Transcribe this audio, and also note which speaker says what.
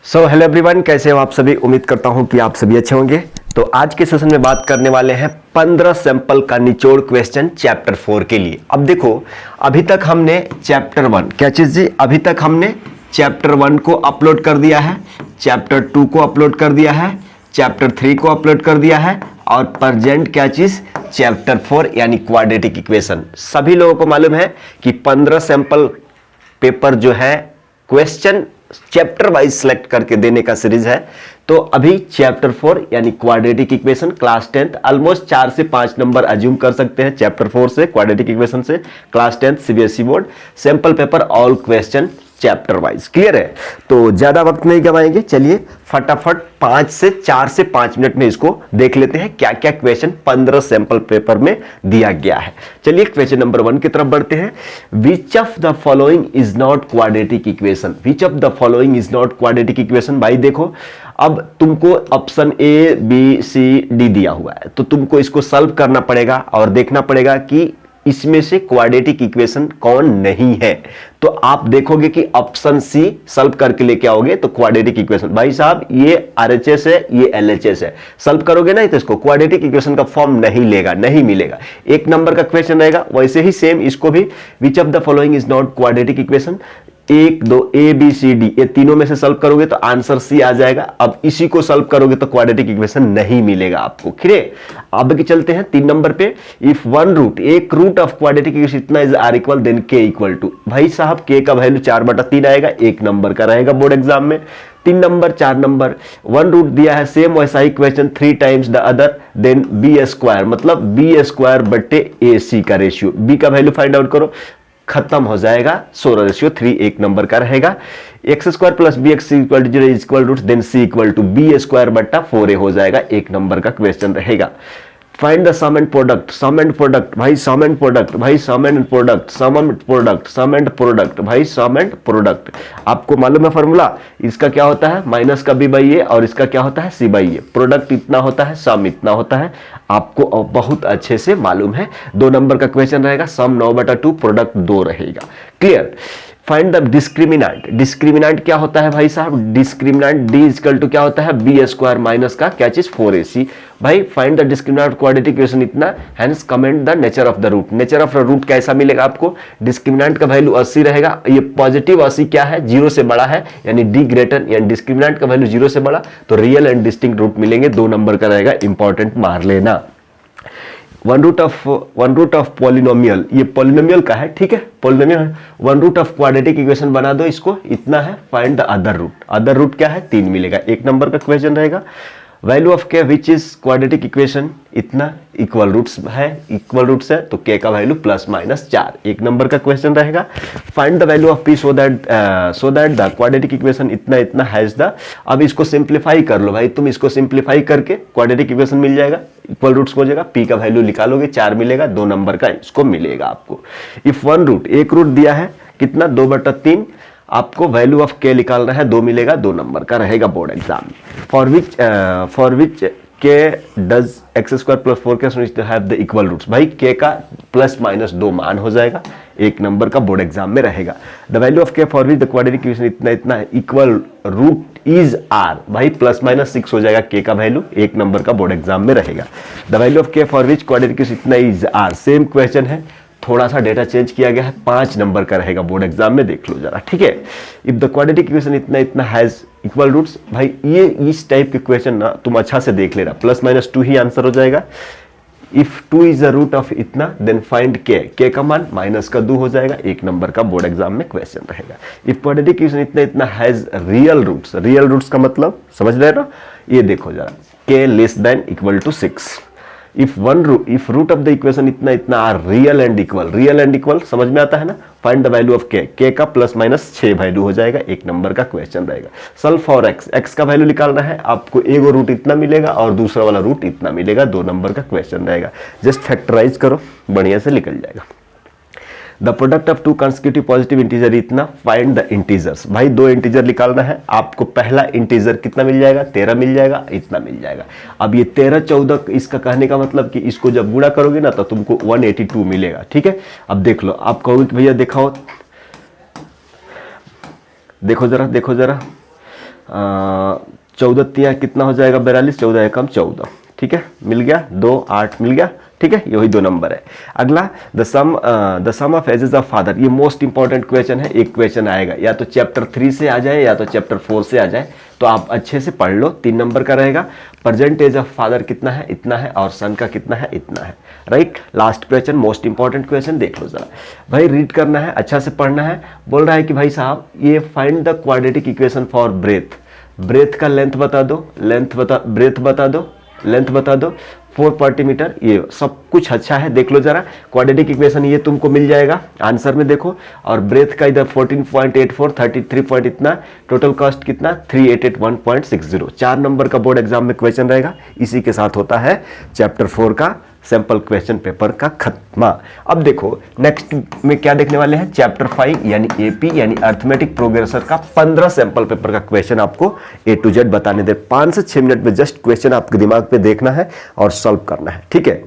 Speaker 1: Hello everyone, कैसे हो आप सभी। उम्मीद करता हूं कि आप सभी अच्छे होंगे। तो आज के सेशन में बात करने वाले हैं 15 सैंपल का निचोड़ क्वेश्चन चैप्टर 4 के लिए। अब देखो, अभी तक हमने चैप्टर 1 क्या चीज जी, अभी तक हमने चैप्टर 1 को अपलोड कर दिया है, चैप्टर 2 को अपलोड कर दिया है, चैप्टर 3 को अपलोड कर दिया है और प्रेजेंट क्या चीज चैप्टर 4 यानी क्वाड्रेटिक इक्वेशन। सभी लोगों को मालूम है कि 15 सैंपल पेपर जो है क्वेश्चन चैप्टर वाइज सिलेक्ट करके देने का सीरीज है। तो अभी चैप्टर 4 यानी क्वाड्रेटिक इक्वेशन क्लास 10 ऑलमोस्ट 4 से 5 नंबर अज्यूम कर सकते हैं चैप्टर 4 से, क्वाड्रेटिक इक्वेशन से, class 10 CBSE board, sample paper all question chapter wise. Clear है? तो ज्यादा वक्त नहीं गवाएंगे, चलिए फटाफट 4 से 5 मिनट में इसको देख लेते हैं क्या क्या क्वेश्चन 15 सैंपल पेपर में दिया गया है। चलिए क्वेश्चन नंबर 1 की तरफ बढ़ते हैं। Which of the following is not quadratic equation? Which of the following is not quadratic equation? भाई देखो, अब तुमको option A B C D दिया हुआ है, तो तुमको इसको सॉल्व करना पड़ेगा और देखना पड़ेगा कि इसमें से क्वाड्रेटिक इक्वेशन कौन नहीं है। तो आप देखोगे कि ऑप्शन सी सॉल्व करके लेके आओगे तो क्वाड्रेटिक इक्वेशन, भाई साहब ये आरएचएस है, ये एलएचएस है, सॉल्व करोगे ना तो इसको क्वाड्रेटिक इक्वेशन का फॉर्म नहीं लेगा, नहीं मिलेगा। 1 नंबर का क्वेश्चन रहेगा। वैसे ही सेम इसको भी, which of the following is not quadratic equation, 1 2 A B C D, ये तीनों में से सॉल्व करोगे तो आंसर सी आ जाएगा। अब इसी को सॉल्व करोगे तो क्वाड्रेटिक इक्वेशन नहीं मिलेगा आपको। खिरे अब की चलते हैं 3 नंबर पे। इफ वन रूट, एक रूट ऑफ क्वाड्रेटिक इक्वेशन इतना इज आर इक्वल देन के इक्वल टू, भाई साहब के का वैल्यू 4/3 आएगा, 1 नंबर का रहेगा बोर्ड एग्जाम में। 3 नंबर 4 नंबर, वन रूट दिया है, सेम वैसा ही question 3 times the other then B square, मतलब बी स्क्वायर बट्टे ए सी का रेशियो, बी का वैल्यू फाइंड आउट करो, खत्म हो जाएगा 16 रेशियो 3, 1 नंबर का रहेगा। X square plus B X equal to 0 equal root then C equal to B square बट्टा 4a हो जाएगा, 1 नंबर का क्वेश्चन रहेगा। Find the sum and product, sum and product, भाई सम एंड प्रोडक्ट, भाई sum and product, sum and product, sum and product, भाई sum and product. आपको मालूम है फॉर्मूला, इसका क्या होता है माइनस का बी बाई ए और इसका क्या होता है सी बाई ए। प्रोडक्ट इतना होता है, सम इतना होता है, आपको बहुत अच्छे से मालूम है। 2 नंबर का क्वेश्चन रहेगा, सम 9/2, प्रोडक्ट 2 रहेगा। Clear? Find the discriminant, discriminant क्या होता है भाई साहब, डिस्क्रिमिनेंट डी इक्वल टू क्या होता है बी स्क्वायर माइनस का क्या चीज 4ac। भाई find the discriminant quadratic equation इतना, hence comment the nature of the root. Nature of the root कैसा मिलेगा आपको, डिस्क्रिमिनेंट का वैल्यू 80 रहेगा, ये पॉजिटिव 80 क्या है 0 से बड़ा है, यानी डी ग्रेटर, यानी डिस्क्रिमिनेंट का वैल्यू 0 से बड़ा, तो रियल एंड डिस्टिंक्ट रूट मिलेंगे। 2 नंबर का रहेगा, इंपॉर्टेंट मार लेना। वन रूट ऑफ पॉलिनोमियल, ये पॉलिनोमियल का है, ठीक है पॉलिनोमियल है। One root of quadratic equation बना दो, इसको इतना है, find the other root. Other root क्या है 3 मिलेगा, 1 नंबर का क्वेश्चन रहेगा। वैल्यू ऑफ के विच इज क्वाड्रेटिक इक्वेशन इतना, इक्वल रूट्स है, इक्वल रूट्स है तो के का वैल्यू +-4, 1 नंबर का क्वेश्चन रहेगा। Find the value of P so that the quadratic equation इतना इतना हैज द। अब इसको सिंप्लीफाई कर लो भाई, तुम इसको सिंप्लीफाई करके क्वाड्रेटिक इक्वेशन मिल जाएगा, इक्वल रूट्स हो जाएगा, पी का वैल्यू निकालोगे 4 मिलेगा, 2 नंबर का इसको मिलेगा आपको। इफ वन रूट, एक रूट दिया है कितना 2/3, आपको वैल्यू ऑफ के निकालना है, 2 मिलेगा, 2 नंबर का रहेगा बोर्ड एग्जाम में। For which K does X square plus 4k have the equal roots, भाई के का ±2 मान हो जाएगा, 1 नंबर का बोर्ड एग्जाम में रहेगा। द वैल्यू ऑफ के for which the quadratic equation इतना इतना इक्वल रूट इज आर, भाई ±6 हो जाएगा के का वैल्यू, 1 नंबर का बोर्ड एग्जाम में रहेगा। द वैल्यू ऑफ के फॉर विच क्वाड्रेटिक इक्वेशन इतना इज आर, सेम क्वेश्चन है, थोड़ा सा डेटा चेंज किया गया है, 5 नंबर का रहेगा बोर्ड एग्जाम में, देख लो जरा, ठीक है। इफ द क्वाड्रेटिक इक्वेशन इतना इतना हैज इक्वल रूट्स, भाई ये इस टाइप के क्वेश्चन ना तुम अच्छा से देख लेना, +-2 ही आंसर हो जाएगा। If 2 is the root of इतना देन फाइंड के का मान -2 हो जाएगा, 1 नंबर का बोर्ड एग्जाम में क्वेश्चन रहेगा। इफ क्वाड्रेटिक इक्वेशन इतना इतना has real roots, real roots का मतलब समझ रहे हो, ये देखो जरा, K < 6। If root of the equation इतना इतना आर रियल एंड इक्वल, समझ में आता है ना। फाइंड द वैल्यू ऑफ के का +-6 वैल्यू हो जाएगा, 1 नंबर का क्वेश्चन रहेगा। सॉल्व फॉर एक्स का वैल्यू निकालना है आपको, एगो रूट इतना मिलेगा और दूसरा वाला रूट इतना मिलेगा, 2 नंबर का क्वेश्चन रहेगा। जस्ट फैक्टराइज करो, बढ़िया से निकल जाएगा। The product of 2 consecutive positive integer इतना, फाइंड द इंटीजर्स, भाई 2 इंटीजर निकालना है आपको। पहला इंटीजर कितना मिल जाएगा 13 मिल जाएगा, इतना मिल जाएगा। अब ये 13 14, इसका कहने का मतलब कि इसको जब गुणा करोगे ना तो तुमको 182 मिलेगा, ठीक है। अब देख लो, आप कहोगे कि भैया दिखाओ, देखो जरा 14 तिया कितना हो जाएगा 42, 14 एकम 14, ठीक है, मिल गया 2, 8 मिल गया, ठीक है, यही 2 नंबर है। अगला the sum of ages of father, ये मोस्ट इंपॉर्टेंट क्वेश्चन है। एक क्वेश्चन आएगा या तो चैप्टर 3 से आ जाए या तो चैप्टर 4 से आ जाए, तो आप अच्छे से पढ़ लो। 3 नंबर का रहेगा। प्रेजेंट एज ऑफ फादर कितना है, इतना है, और सन का कितना है, इतना है, right. Last question most important question, देख लो जरा भाई, रीड करना है, अच्छा से पढ़ना है। बोल रहा है कि भाई साहब ये find the quadratic equation for breadth, breadth का लेंथ बता दो, ब्रेथ बता ददो, लेंथ बता दो, 440 मीटर, ये सब कुछ अच्छा है, देख लो जरा। क्वाड्रेटिक इक्वेशन ये तुमको मिल जाएगा आंसर में, देखो। और ब्रेथ का इधर 14.84, 33 पॉइंट इतना, टोटल कॉस्ट कितना 3881.60। 4 नंबर का बोर्ड एग्जाम में क्वेश्चन रहेगा। इसी के साथ होता है चैप्टर 4 का सैंपल क्वेश्चन पेपर का खत्मा। अब देखो नेक्स्ट में क्या देखने वाले हैं, चैप्टर 5 यानी एपी यानी अर्थमेटिक प्रोग्रेसर का 15 सैंपल पेपर का क्वेश्चन आपको A to Z बताने दे। 5 से 6 मिनट में जस्ट क्वेश्चन आपके दिमाग पे देखना है और सॉल्व करना है, ठीक है।